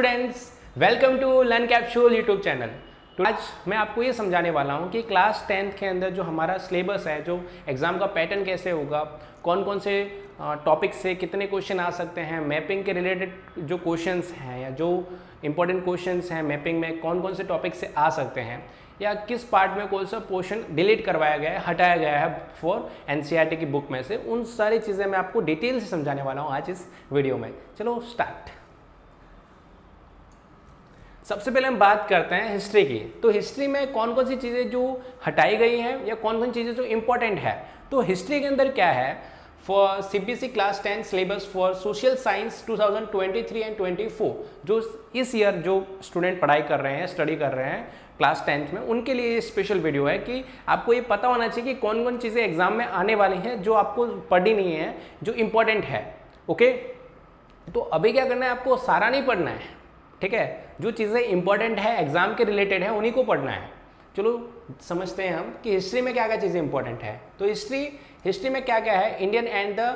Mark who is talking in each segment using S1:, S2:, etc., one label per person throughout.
S1: Students, welcome to learn capsule YouTube channel. तो आज मैं आपको ये समझाने वाला हूँ कि क्लास 10th के अंदर जो हमारा सिलेबस है, जो एग्ज़ाम का पैटर्न कैसे होगा, कौन कौन से टॉपिक से कितने क्वेश्चन आ सकते हैं, मैपिंग के रिलेटेड जो क्वेश्चंस हैं या जो इंपॉर्टेंट क्वेश्चंस हैं मैपिंग में कौन कौन से टॉपिक से आ सकते हैं, या किस पार्ट में कौन सा पोर्शन डिलीट करवाया गया है, हटाया गया है फॉर एनसीईआरटी की बुक में से, उन सारी चीज़ें मैं आपको डिटेल से समझाने वाला हूँ आज इस वीडियो में। चलो स्टार्ट। सबसे पहले हम बात करते हैं हिस्ट्री की। तो हिस्ट्री में कौन कौन सी चीज़ें जो हटाई गई हैं या कौन कौन चीज़ें जो इंपॉर्टेंट है। तो हिस्ट्री के अंदर क्या है, for CBSE class 10 syllabus for social science 2023 and 24, जो इस ईयर जो स्टूडेंट पढ़ाई कर रहे हैं, स्टडी कर रहे हैं क्लास 10th में, उनके लिए ये स्पेशल वीडियो है कि आपको ये पता होना चाहिए कि कौन कौन चीज़ें एग्जाम में आने वाली हैं जो आपको पढ़नी नहीं है, जो इंपॉर्टेंट है। ओके, तो अभी क्या करना है, आपको सारा नहीं पढ़ना है, ठीक है। जो चीज़ें इंपॉर्टेंट है, एग्जाम के रिलेटेड है, उन्हीं को पढ़ना है। चलो समझते हैं हम कि हिस्ट्री में क्या क्या चीज़ें इंपॉर्टेंट है। तो हिस्ट्री में क्या क्या है, Indian and the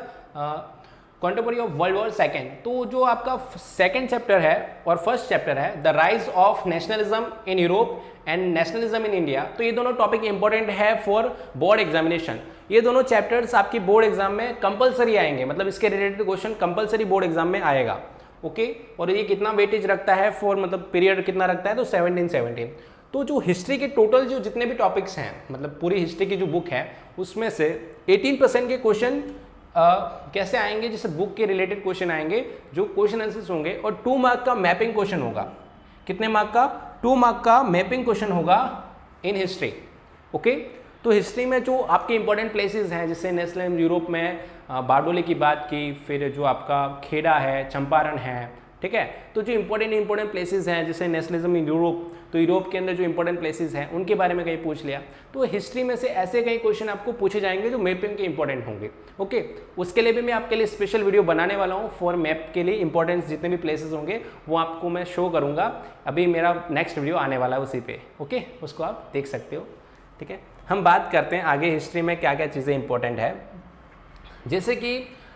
S1: contemporary of world war second. तो जो आपका सेकेंड चैप्टर है और फर्स्ट चैप्टर है, the rise of nationalism in Europe and nationalism in India. तो ये दोनों टॉपिक इंपॉर्टेंट है फॉर बोर्ड एग्जामिनेशन। ये दोनों चैप्टर्स आपकी बोर्ड एग्जाम में कंपलसरी आएंगे, मतलब इसके related question compulsory board exam में आएगा। ओके, और ये कितना वेटेज रखता है फॉर, मतलब पीरियड कितना रखता है, तो 17। तो जो हिस्ट्री के टोटल जो जितने भी टॉपिक्स हैं, मतलब पूरी हिस्ट्री की जो बुक है, उसमें से 18% के क्वेश्चन कैसे आएंगे, जैसे बुक के रिलेटेड क्वेश्चन आएंगे, जो क्वेश्चन आंसर्स होंगे, और 2 मार्क का मैपिंग क्वेश्चन होगा। कितने मार्क का? 2 मार्क का मैपिंग क्वेश्चन होगा इन हिस्ट्री। ओके, तो हिस्ट्री में जो आपके इंपॉर्टेंट प्लेसेस हैं, जैसे नेशनल यूरोप में बारडोली की बात की, फिर जो आपका खेड़ा है, चंपारण है, ठीक है। तो जो इंपॉर्टेंट प्लेसेस हैं, जैसे नेशनलिज्म इन यूरोप, तो यूरोप के अंदर जो इंपॉर्टेंट प्लेसेस हैं उनके बारे में कहीं पूछ लिया। तो हिस्ट्री में से ऐसे कई क्वेश्चन आपको पूछे जाएंगे जो मैपिंग के इंपॉर्टेंट होंगे। ओके, उसके लिए भी मैं आपके लिए स्पेशल वीडियो बनाने वाला हूँ फॉर मैप के लिए। इंपॉर्टेंस जितने भी प्लेसेस होंगे वो आपको मैं शो करूँगा। अभी मेरा नेक्स्ट वीडियो आने वाला है उसी पे। ओके, उसको आप देख सकते हो, ठीक है। हम बात करते हैं आगे हिस्ट्री में क्या क्या चीज़ें इंपॉर्टेंट है, जैसे कि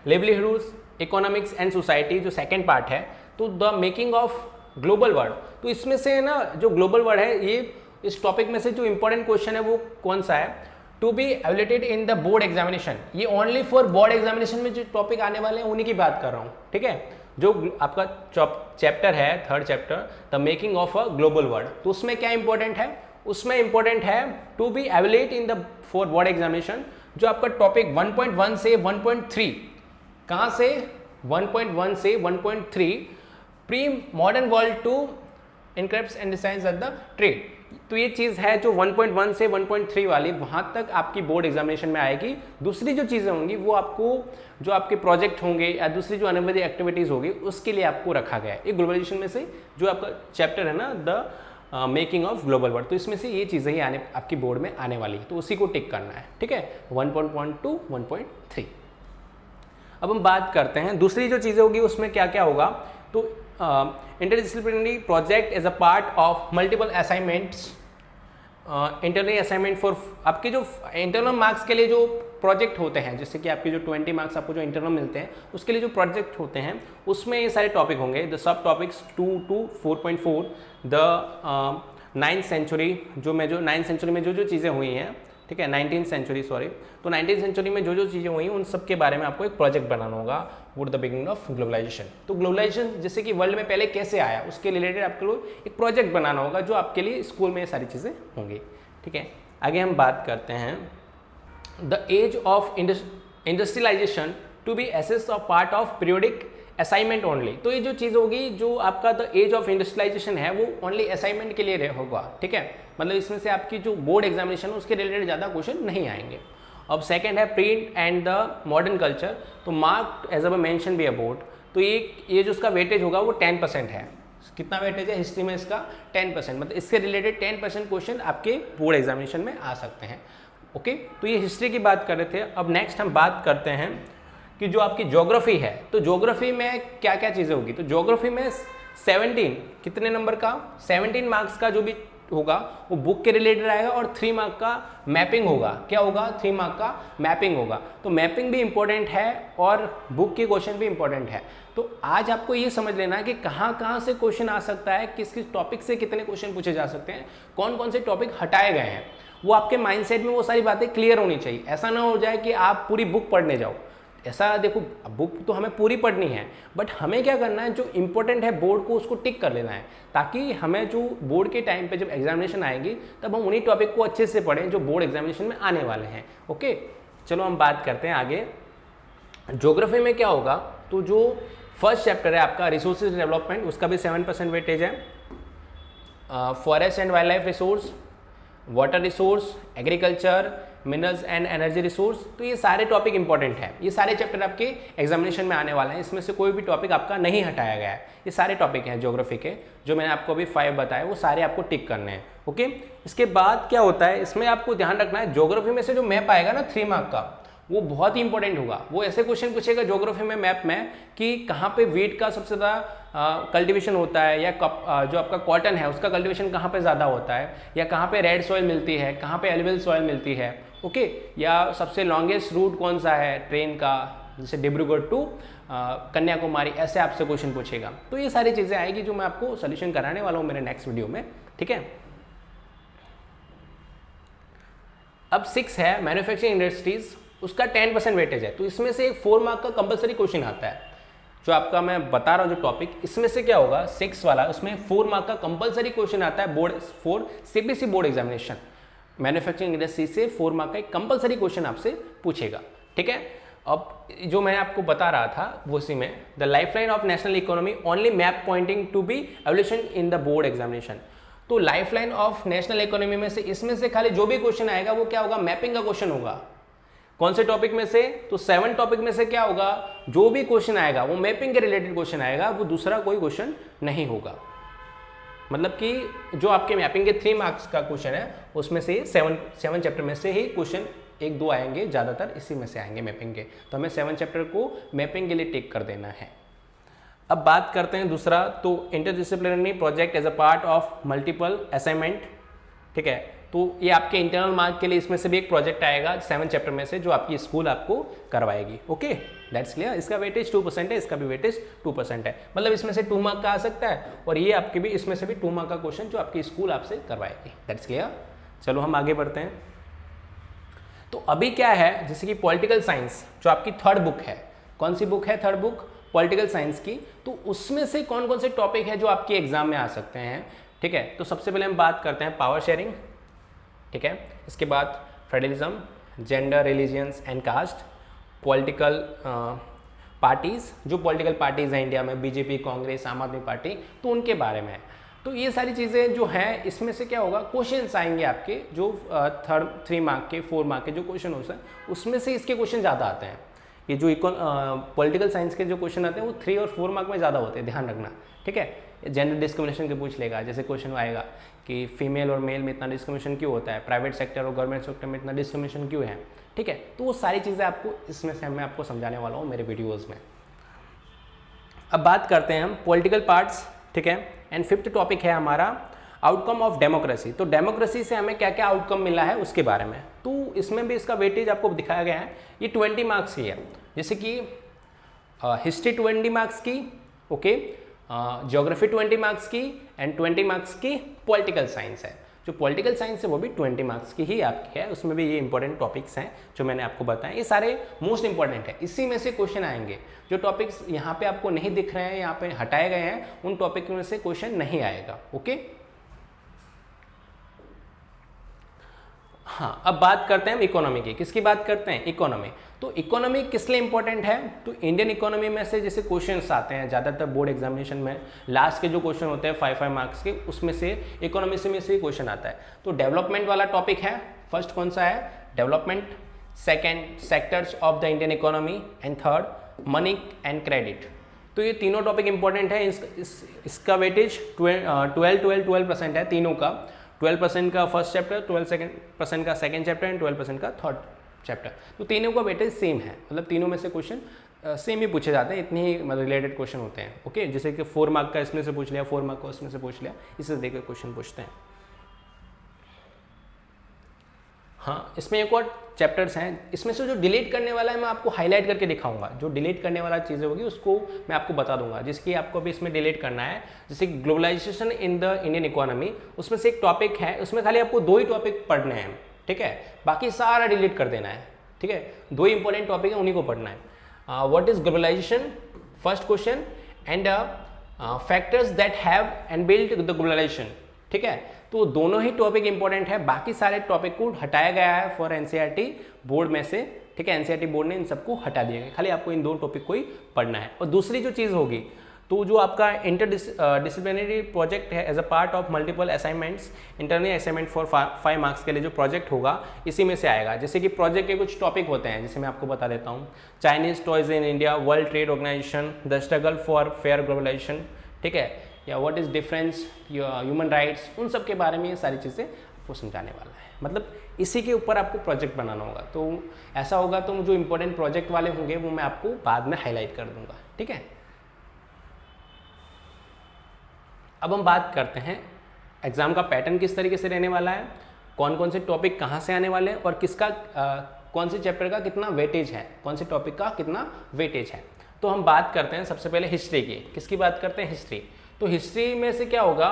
S1: लिवलीहुड्स, इकोनॉमिक्स एंड सोसाइटी जो सेकेंड पार्ट है। तो the making of global world, तो इसमें से ना जो ग्लोबल वर्ल्ड है, ये इस टॉपिक में से जो इंपॉर्टेंट क्वेश्चन है वो कौन सा है, to be evaluated in the board examination. ये ओनली फॉर बोर्ड एग्जामिनेशन में जो टॉपिक आने वाले हैं उन्हीं की बात कर रहा हूँ, ठीक है। जो आपका चैप्टर है, third chapter, the making of a global world, तो उसमें क्या इंपॉर्टेंट है, उसमें इंपॉर्टेंट है to be evaluate in the for board examination. जो आपका टॉपिक 1.1 से 1.3, कहाँ से 1.1 से 1.3, pre modern world to encrypts and designs at the trade. तो ये चीज़ है जो 1.1 से 1.3 वाली, वहाँ तक आपकी बोर्ड एग्जामिनेशन में आएगी। दूसरी जो चीज़ें होंगी वो आपको, जो आपके प्रोजेक्ट होंगे या दूसरी जो अनवैध एक्टिविटीज़ होगी, उसके लिए आपको रखा गया है। ये ग्लोबलाइजेशन में से जो आपका चैप्टर है ना, the making of global world, तो इसमें से ये चीज़ें ही आने आपकी बोर्ड में आने वाली है, तो उसी को टिक करना है, ठीक है। 1.1 टू 1.3। अब हम बात करते हैं दूसरी जो चीज़ें होगी उसमें क्या क्या होगा। तो interdisciplinary project as a part of multiple assignments, internal assignment for आपके जो इंटरनल मार्क्स के लिए जो प्रोजेक्ट होते हैं, जैसे कि आपके जो 20 मार्क्स आपको जो इंटरनल मिलते हैं, उसके लिए जो प्रोजेक्ट होते हैं उसमें ये सारे टॉपिक होंगे। The sub topics 2 to 4.4, the 9th century, जो 9th सेंचुरी में जो चीज़ें हुई हैं, ठीक है, 19th सेंचुरी सॉरी, तो 19th सेंचुरी में जो चीज़ें हुई उन सब के बारे में आपको एक प्रोजेक्ट बनाना होगा, would the beginning of globalisation. तो ग्लोबलाइजेशन जैसे कि वर्ल्ड में पहले कैसे आया, उसके रिलेटेड आपको एक प्रोजेक्ट बनाना होगा, जो आपके लिए स्कूल में ये सारी चीज़ें होंगी, ठीक है। आगे हम बात करते हैं the age of industrialisation to be assess of part of periodic assignment only. तो ये जो चीज़ होगी, जो आपका द एज ऑफ इंडस्ट्रियलाइजेशन है, वो ओनली असाइनमेंट के लिए होगा, ठीक है। मतलब इसमें से आपकी जो बोर्ड एग्जामिनेशन है उसके रिलेटेड ज़्यादा क्वेश्चन नहीं आएंगे। अब सेकंड है print and the modern culture, तो mark as a mention be about. तो ये जो उसका वेटेज होगा वो 10% है। कितना वेटेज है हिस्ट्री में इसका? 10%, मतलब इससे रिलेटेड 10% क्वेश्चन आपके बोर्ड एग्जामिनेशन में आ सकते हैं। ओके, तो ये हिस्ट्री की बात कर रहे थे। अब नेक्स्ट हम बात करते हैं कि जो आपकी ज्योग्राफी है, तो ज्योग्राफी में क्या क्या चीज़ें होगी। तो ज्योग्राफी में 17 कितने नंबर का, 17 मार्क्स का जो भी होगा वो बुक के रिलेटेड आएगा और 3 मार्क का मैपिंग होगा। क्या होगा? 3 मार्क का मैपिंग होगा। तो मैपिंग भी इंपॉर्टेंट है और बुक के क्वेश्चन भी इंपॉर्टेंट है। तो आज आपको ये समझ लेना है कि कहाँ से क्वेश्चन आ सकता है, किस किस टॉपिक से कितने क्वेश्चन पूछे जा सकते हैं, कौन कौन से टॉपिक हटाए गए हैं, वो आपके माइंडसेट में वो सारी बातें क्लियर होनी चाहिए। ऐसा ना हो जाए कि आप पूरी बुक पढ़ने जाओ। ऐसा देखो, बुक तो हमें पूरी पढ़नी है, बट हमें क्या करना है, जो इंपॉर्टेंट है बोर्ड को उसको टिक कर लेना है, ताकि हमें जो बोर्ड के टाइम पे जब एग्जामिनेशन आएगी तब हम उन्हीं टॉपिक को अच्छे से पढ़ें जो बोर्ड एग्जामिनेशन में आने वाले हैं। ओके, चलो हम बात करते हैं आगे। ज्योग्राफी में क्या होगा, तो जो फर्स्ट चैप्टर है आपका रिसोर्सेज डेवलपमेंट, उसका भी 7% वेटेज है। Forest and wild life resource, water resource, agriculture, minerals and energy resource, तो ये सारे टॉपिक इंपॉर्टेंट हैं। ये सारे चैप्टर आपके एग्जामिनेशन में आने वाले हैं, इसमें से कोई भी टॉपिक आपका नहीं हटाया गया है। ये सारे टॉपिक हैं ज्योग्राफी के, जो मैंने आपको अभी 5 बताए वो सारे आपको टिक करने हैं। ओके, इसके बाद क्या होता है, इसमें आपको ध्यान रखना है ज्योग्राफी में से जो मैप आएगा ना 3 मार्क का, वो बहुत ही इंपॉर्टेंट होगा। वो ऐसे क्वेश्चन पूछेगा ज्योग्राफी में मैप में कि कहाँ पे वीट का सबसे ज़्यादा कल्टीवेशन होता है, या जो आपका कॉटन है उसका कल्टीवेशन कहाँ पे ज़्यादा होता है, या कहाँ पे रेड सॉइल मिलती है, कहाँ पे एलुवियल सॉइल मिलती है। ओके, या सबसे लॉन्गेस्ट रूट कौन सा है ट्रेन का, जैसे डिब्रूगढ़ टू कन्याकुमारी, ऐसे आपसे क्वेश्चन पूछेगा। तो ये सारी चीज़ें आएगी जो मैं आपको सोल्यूशन कराने वाला हूँ मेरे नेक्स्ट वीडियो में। ठीक है, अब 6 है मैन्युफैक्चरिंग इंडस्ट्रीज, उसका 10% वेटेज है। तो इसमें से एक 4 मार्क का कंपलसरी क्वेश्चन आता है, जो आपका मैं बता रहा हूँ जो टॉपिक, इसमें से क्या होगा 6 वाला, उसमें 4 मार्क का कंपलसरी क्वेश्चन आता है board for CBSE board examination. Manufacturing industry से 4 मार्क का एक कंपलसरी क्वेश्चन आपसे पूछेगा। ठीक है, अब जो मैं आपको बता रहा था वो इसी में, the lifeline of national economy only map pointing to be evaluation in the board examination. तो लाइफलाइन ऑफ नेशनल इकोनॉमी में से इसमें से खाली जो भी क्वेश्चन आएगा वो क्या होगा, मैपिंग का क्वेश्चन होगा। कौन से टॉपिक में से, तो 7 टॉपिक में से क्या होगा, जो भी क्वेश्चन आएगा वो मैपिंग के रिलेटेड क्वेश्चन आएगा, वो दूसरा कोई क्वेश्चन नहीं होगा। मतलब कि जो आपके मैपिंग के 3 मार्क्स का क्वेश्चन है उसमें से 7 चैप्टर में से ही क्वेश्चन 1-2 आएंगे, ज़्यादातर इसी में से आएंगे मैपिंग के। तो हमें 7 चैप्टर को मैपिंग के लिए टिक कर देना है। अब बात करते हैं दूसरा, तो interdisciplinary project as a part of multiple assignment. ठीक है, तो ये आपके इंटरनल मार्क के लिए इसमें से भी एक प्रोजेक्ट आएगा 7 चैप्टर में से, जो आपकी स्कूल आपको करवाएगी। Okay, that's clear. इसका वेटेज 2% है, इसका भी वेटेज 2% है, मतलब इसमें से 2 मार्क का आ सकता है, और ये आपके भी इसमें से भी 2 मार्क का क्वेश्चन जो आपकी स्कूल आपसे करवाएगी। That's clear. चलो हम आगे बढ़ते हैं। तो अभी क्या है, जैसे कि पॉलिटिकल साइंस जो आपकी 3rd बुक है, कौन सी बुक है 3rd बुक, पॉलिटिकल साइंस की, तो उसमें से कौन कौन से टॉपिक है जो आपके एग्जाम में आ सकते हैं। ठीक है, तो सबसे पहले हम बात करते हैं पावर शेयरिंग। ठीक है, इसके बाद federalism, gender, religions and caste, political parties, जो पॉलिटिकल पार्टीज़ हैं इंडिया में, बीजेपी, कांग्रेस, आम आदमी पार्टी, तो उनके बारे में। तो ये सारी चीज़ें जो हैं, इसमें से क्या होगा, क्वेश्चंस आएंगे आपके जो 3 मार्क के 4 मार्क के जो क्वेश्चन होते हैं, उसमें से इसके क्वेश्चन ज़्यादा आते हैं। ये जो पॉलिटिकल साइंस के जो क्वेश्चन आते हैं वो 3 और 4 मार्क में ज़्यादा होते हैं, ध्यान रखना। ठीक है, जेंडर डिस्क्रिमिनेशन के पूछ लेगा, जैसे क्वेश्चन आएगा कि फीमेल और मेल में इतना डिस्क्रिमिनेशन क्यों होता है, प्राइवेट सेक्टर और गवर्नमेंट सेक्टर में इतना डिस्क्रिमिनेशन क्यों है। ठीक है, तो वो सारी चीज़ें आपको इसमें से मैं आपको समझाने वाला हूँ मेरे वीडियोज़ में। अब बात करते हैं हम पॉलिटिकल पार्ट्स। ठीक है, एंड 5th टॉपिक है हमारा आउटकम ऑफ डेमोक्रेसी। तो डेमोक्रेसी से हमें क्या क्या आउटकम मिला है उसके बारे में, तो इसमें भी इसका वेटेज आपको दिखाया गया है। ये 20 मार्क्स की है, जैसे कि हिस्ट्री 20 मार्क्स की, ओके, ज्योग्राफी 20 मार्क्स की, एंड 20 मार्क्स की पॉलिटिकल साइंस है। जो पॉलिटिकल साइंस है वो भी 20 मार्क्स की ही आपकी है, उसमें भी ये इंपॉर्टेंट टॉपिक्स हैं जो मैंने आपको बताए, ये सारे मोस्ट इंपॉर्टेंट है। इसी में से क्वेश्चन आएंगे, जो टॉपिक्स यहाँ पे आपको नहीं दिख रहे हैं, यहाँ पे हटाए गए हैं, उन टॉपिक में से क्वेश्चन नहीं आएगा। ओके, हाँ, अब बात करते हैं इकोनॉमी की। किसकी बात करते हैं, इकोनॉमी। तो इकोनॉमी किस लिए इंपॉर्टेंट है, तो इंडियन इकोनॉमी में से जैसे क्वेश्चंस आते हैं ज़्यादातर बोर्ड एग्जामिनेशन में, लास्ट के जो क्वेश्चन होते हैं 5 मार्क्स के, उसमें से इकोनॉमी से ही क्वेश्चन आता है। तो डेवलपमेंट वाला टॉपिक है, फर्स्ट कौन सा है, development, second sectors of the Indian economy, and 3rd money and credit. तो ये तीनों टॉपिक इंपॉर्टेंट है। इसका वेटेज 12% है तीनों का, 12% का फर्स्ट चैप्टर, 12% का सेकंड चैप्टर, एंड 12% का 3rd चैप्टर। तो तीनों का वेटेज सेम है, मतलब तीनों में से क्वेश्चन सेम ही पूछे जाते हैं, इतने ही रिलेटेड क्वेश्चन होते हैं। ओके, जैसे कि 4 मार्क का इसमें से पूछ लिया, 4 मार्क का उसमें से पूछ लिया, इसे देखकर क्वेश्चन पूछते हैं। हाँ, इसमें एक और चैप्टर्स हैं, इसमें से जो डिलीट करने वाला है मैं आपको हाईलाइट करके दिखाऊंगा। जो डिलीट करने वाला चीज़ें होगी उसको मैं आपको बता दूंगा, जिसकी आपको भी इसमें डिलीट करना है। जैसे globalisation in the Indian economy, उसमें से एक टॉपिक है, उसमें खाली आपको 2 ही टॉपिक पढ़ने हैं, ठीक है, बाकी सारा डिलीट कर देना है, ठीक है। 2 ही इंपॉर्टेंट टॉपिक है, उन्हीं को पढ़ना है। What is globalization, first question, and factors that have and build the globalization, ठीक है। तो दोनों ही टॉपिक इंपॉर्टेंट है, बाकी सारे टॉपिक को हटाया गया है फॉर एनसीईआरटी बोर्ड में से, ठीक है। एनसीईआरटी बोर्ड ने इन सबको हटा दिया है, खाली आपको इन 2 टॉपिक को ही पढ़ना है। और दूसरी जो चीज़ होगी, तो जो आपका इंटर डिसिप्लिनरी प्रोजेक्ट है as a part of multiple assignments, internal assignment for 5 marks के लिए जो प्रोजेक्ट होगा इसी में से आएगा। जैसे कि प्रोजेक्ट के कुछ टॉपिक होते हैं, जैसे मैं आपको बता देता हूँ, Chinese toys in India, world trade organization, the struggle for fair globalization, ठीक है, या what is difference, human rights, उन सब के बारे में ये सारी चीज़ें आपको समझाने वाला है। मतलब इसी के ऊपर आपको प्रोजेक्ट बनाना होगा। तो ऐसा होगा तो जो इंपॉर्टेंट प्रोजेक्ट वाले होंगे वो मैं आपको बाद में हाईलाइट कर दूंगा, ठीक है। अब हम बात करते हैं एग्जाम का पैटर्न किस तरीके से रहने वाला है, कौन कौन से टॉपिक कहाँ से आने वाले हैं, और किसका कौन से चैप्टर का कितना वेटेज है, कौन से टॉपिक का कितना वेटेज है। तो हम बात करते हैं सबसे पहले हिस्ट्री की। किसकी बात करते हैं? हिस्ट्री। तो हिस्ट्री में से क्या होगा,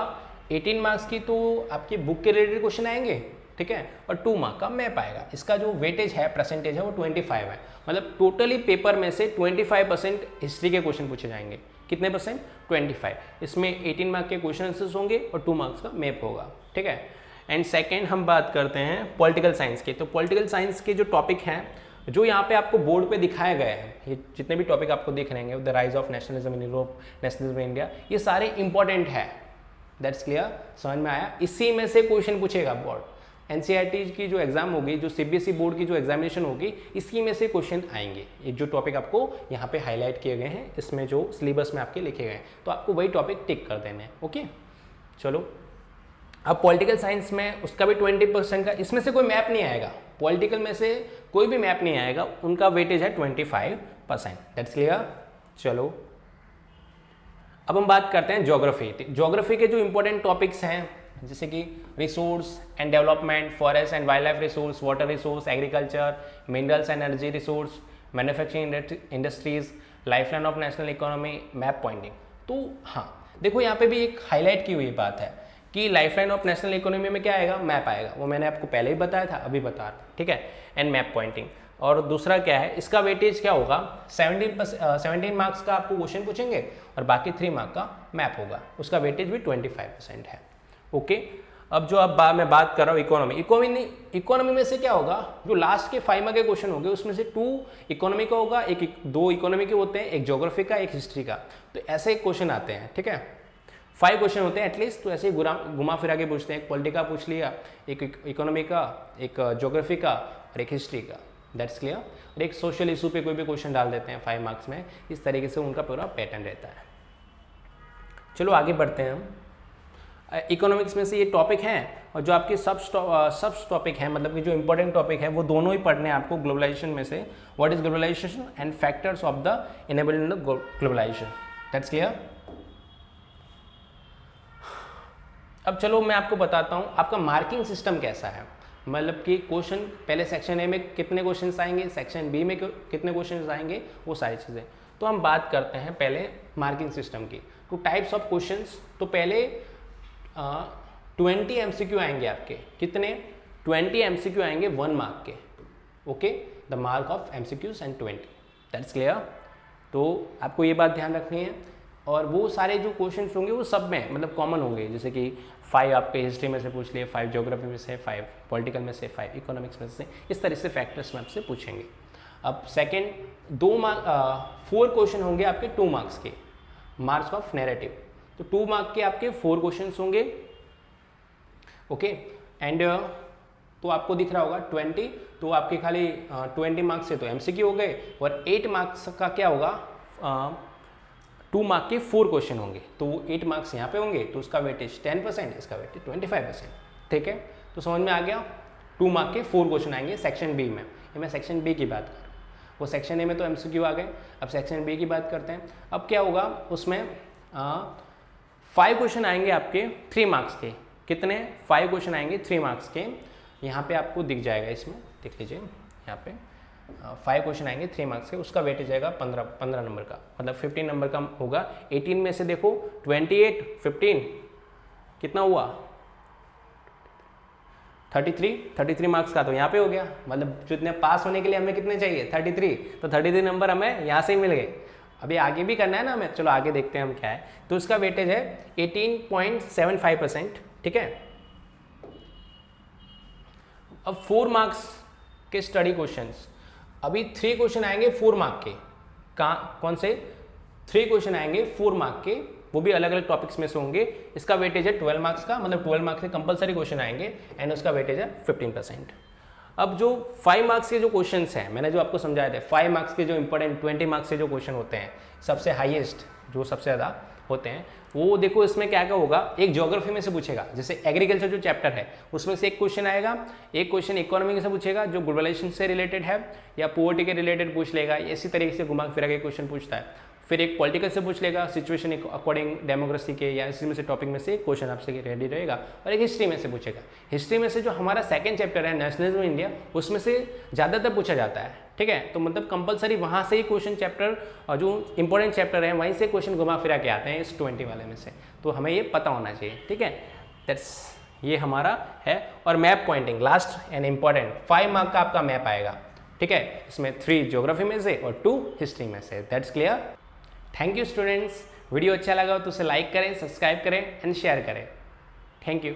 S1: 18 मार्क्स की तो आपकी बुक के रिलेटेड क्वेश्चन आएंगे, ठीक है, और 2 मार्क का मैप आएगा। इसका जो वेटेज है, परसेंटेज है, वो 25 है। मतलब टोटली पेपर में से 25% हिस्ट्री के क्वेश्चन पूछे जाएंगे। कितने परसेंट? 25। इसमें 18 मार्क के क्वेश्चन आंसर्स होंगे और 2 मार्क्स का मैप होगा, ठीक है। एंड सेकेंड हम बात करते हैं पॉलिटिकल साइंस की। तो पॉलिटिकल साइंस के जो टॉपिक हैं, जो यहाँ पे आपको बोर्ड पे दिखाए गए हैं, ये जितने भी टॉपिक आपको दिख रहे हैं, the rise of nationalism in Europe, nationalism in India, ये सारे इंपॉर्टेंट है। दैट्स क्लियर, समझ में आया? इसी में से क्वेश्चन पूछेगा बोर्ड। एनसीईआरटी की जो एग्जाम होगी, जो सीबीएसई बोर्ड की जो एग्जामिनेशन होगी, इसी में से क्वेश्चन आएंगे। ये जो टॉपिक आपको यहाँ पे हाईलाइट किए गए हैं, इसमें जो सिलेबस में आपके लिखे गए हैं, तो आपको वही टॉपिक टिक कर देने हैं। ओके, चलो। अब पॉलिटिकल साइंस में उसका भी 20% का, इसमें से कोई मैप नहीं आएगा, पॉलिटिकल में से कोई भी मैप नहीं आएगा, उनका वेटेज है 25%। That's clear. चलो, अब हम बात करते हैं ज्योग्राफी। ज्योग्राफी के जो इंपॉर्टेंट टॉपिक्स हैं, जैसे कि resource and development, forest and wild life resource, water resource, agriculture, minerals energy resource, manufacturing industries, lifeline of national economy, map pointing. तो हाँ, देखो यहाँ पे भी एक हाईलाइट की हुई बात है कि लाइफलाइन ऑफ नेशनल इकोनॉमी में क्या आएगा? मैप आएगा। वो मैंने आपको पहले ही बताया था, अभी बता रहा, ठीक है। And map pointing. और दूसरा क्या है, इसका वेटेज क्या होगा? 17 मार्क्स का आपको क्वेश्चन पूछेंगे और बाकी 3 मार्क का मैप होगा, उसका वेटेज भी 25% है। ओके, अब जो अब मैं बात कर रहा हूँ इकोनॉमी में से क्या होगा, जो लास्ट के 5 मार्क के क्वेश्चन होंगे उसमें से 2 इकोनॉमी का होगा, 2 इकोनॉमी के होते हैं, एक ज्योग्राफी का, एक हिस्ट्री का। तो ऐसे क्वेश्चन आते हैं, ठीक है। 5 क्वेश्चन होते हैं एटलीस्ट। तो ऐसे ही घुमा फिरा के पूछते हैं, एक पॉलिटिका पूछ लिया, एक इकोनॉमी का, एक ज्योग्राफी का और एक हिस्ट्री का। That's clear. और एक सोशल इशू पे कोई भी क्वेश्चन डाल देते हैं 5 मार्क्स में। इस तरीके से उनका पूरा पैटर्न रहता है। चलो आगे बढ़ते हैं हम। इकोनॉमिक्स में से ये टॉपिक हैं, और जो आपके सब टॉपिक हैं, मतलब कि जो इंपॉर्टेंट टॉपिक है, वो दोनों ही पढ़ने हैं आपको ग्लोबलाइजेशन में से। What is globalization and factors of the enabling the globalization. That's clear. अब चलो मैं आपको बताता हूँ आपका मार्किंग सिस्टम कैसा है। मतलब कि क्वेश्चन पहले सेक्शन ए में कितने क्वेश्चंस आएंगे, सेक्शन बी में कितने क्वेश्चंस आएंगे, वो सारी चीज़ें। तो हम बात करते हैं पहले मार्किंग सिस्टम की। तो टाइप्स ऑफ क्वेश्चंस, तो पहले 20 MCQ आएंगे आपके। कितने? 20 MCQ आएंगे 1 मार्क के। Okay, the mark of MCQs and 20। That's clear. तो आपको ये बात ध्यान रखनी है। और वो सारे जो क्वेश्चन होंगे वो सब में मतलब कॉमन होंगे, जैसे कि 5 आपके हिस्ट्री में से पूछ लिए, 5 ज्योग्राफी में से, 5 पॉलिटिकल में से, 5 इकोनॉमिक्स में से, इस तरह से फैक्टर्स में आपसे पूछेंगे। अब सेकंड 4 क्वेश्चन होंगे आपके 2 मार्क्स के, मार्क्स ऑफ नैरेटिव। तो 2 मार्क के आपके 4 क्वेश्चन होंगे। ओके, एंड तो आपको दिख रहा होगा 20, तो आपके खाली 20 मार्क्स से तो MCQ हो गए, और 8 मार्क्स का क्या होगा, 2 मार्क के 4 क्वेश्चन होंगे। तो 8 मार्क्स यहाँ पे होंगे, तो उसका वेटेज 10%, इसका वेटेज 25%। ठीक है, तो समझ में आ गया। 2 मार्क के 4 क्वेश्चन आएंगे सेक्शन बी में। ये मैं सेक्शन बी की बात कर रहा हूँ, वो सेक्शन ए में तो MCQ आ गए। अब सेक्शन बी की बात करते हैं। अब क्या होगा उसमें 5 क्वेश्चन आएंगे आपके 3 मार्क्स के। कितने? 5 क्वेश्चन आएंगे 3 मार्क्स के। यहाँ पे आपको दिख जाएगा, इसमें देख लीजिए, यहाँ पे 5 क्वेश्चन आएंगे 3 मार्क्स के, उसका वेटेज आएगा 15 नंबर का, मतलब 15 नंबर का होगा। 18 में से देखो 28 15 कितना हुआ 33 मार्क्स का, तो यहाँ पे हो गया, मतलब जितने पास होने के लिए हमें कितने चाहिए 33, तो 33 नंबर हमें यहाँ से ही मिल गए। अभी आगे भी करना है ना हमें, चलो आगे देखते हैं हम क्या है। तो उसका वेटेज है 18.75%, ठीक है। अब 4 मार्क्स के स्टडी क्वेश्चंस, अभी 3 क्वेश्चन आएंगे 4 मार्क के, कौन से 3 क्वेश्चन आएंगे 4 मार्क के, वो भी अलग अलग टॉपिक्स में से होंगे। इसका वेटेज है 12 मार्क्स का, मतलब 12 मार्क्स के कंपलसरी क्वेश्चन आएंगे एंड उसका वेटेज है 15%। अब जो 5 मार्क्स के जो क्वेश्चंस हैं, मैंने जो आपको समझाए थे 5 मार्क्स के जो इंपॉर्टेंट 20 मार्क्स के जो क्वेश्चन होते हैं, सबसे हाईएस्ट जो सबसे ज़्यादा होते हैं, वो देखो इसमें क्या क्या होगा। एक ज्योग्राफी में से पूछेगा, जैसे एग्रीकल्चर जो चैप्टर है उसमें से एक क्वेश्चन आएगा, एक क्वेश्चन इकोनॉमी से पूछेगा जो ग्लोबलाइजेशन से रिलेटेड है या पोवर्टी के रिलेटेड पूछ लेगा, इसी तरीके से घुमा फिरा के क्वेश्चन पूछता है। फिर एक पॉलिटिकल से पूछ लेगा, सिचुएशन अकॉर्डिंग डेमोक्रेसी के या इसी में से टॉपिक में से क्वेश्चन आपसे रेडी रहेगा, और एक हिस्ट्री में से पूछेगा। हिस्ट्री में से जो हमारा सेकंड चैप्टर है नेशनलिज्म इंडिया, उसमें से ज़्यादातर पूछा जाता है, ठीक है। तो मतलब कंपलसरी वहाँ से ही क्वेश्चन चैप्टर और जो इंपॉर्टेंट चैप्टर है वहीं से क्वेश्चन घुमा फिरा के आते हैं इस 20 वाले में से, तो हमें ये पता होना चाहिए, ठीक है। दैट्स ये हमारा है। और map pointing last and important 5 mark का आपका मैप आएगा, ठीक है। इसमें 3 ज्योग्राफी में से और 2 हिस्ट्री में से। That's clear. Thank you students, video अच्छा लगा तो उसे लाइक करें, सब्सक्राइब करें एंड शेयर करें। Thank you.